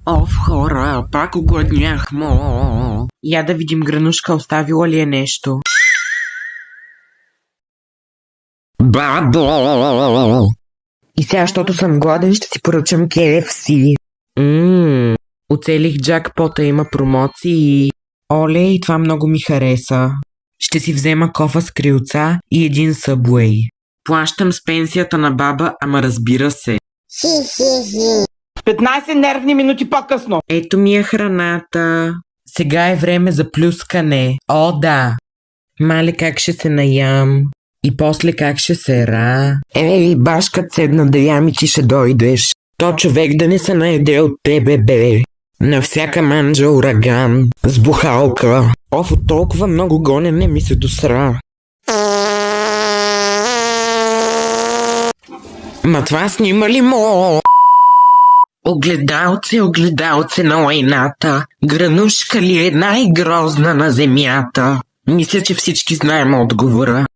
Хора, пак огладнях, Я да видим Гранушка, оставила ли е нещо. Бабо! И сега, защото съм гладен, ще си поръчам KFC. Оцелих джакпота, има промоции. Оле, и това много ми хареса. Ще си взема кофа с крилца и един Subway. Плащам с пенсията на баба, ама разбира се. 15 нервни минути по-късно. Ето ми е храната. Сега е време за плюскане. О, да. Мале, как ще се наям? И после как ще се ра? Ей, башкът седна да ям и ти ще дойдеш. То човек да не се наеде от тебе, бе. На всяка манджа ураган. С бухалка. От толкова много гонене ми се досра. Ма това снима ли мо? Огледалце на лайната. Гранушка ли е най-грозна на земята? Мисля, че всички знаем отговора.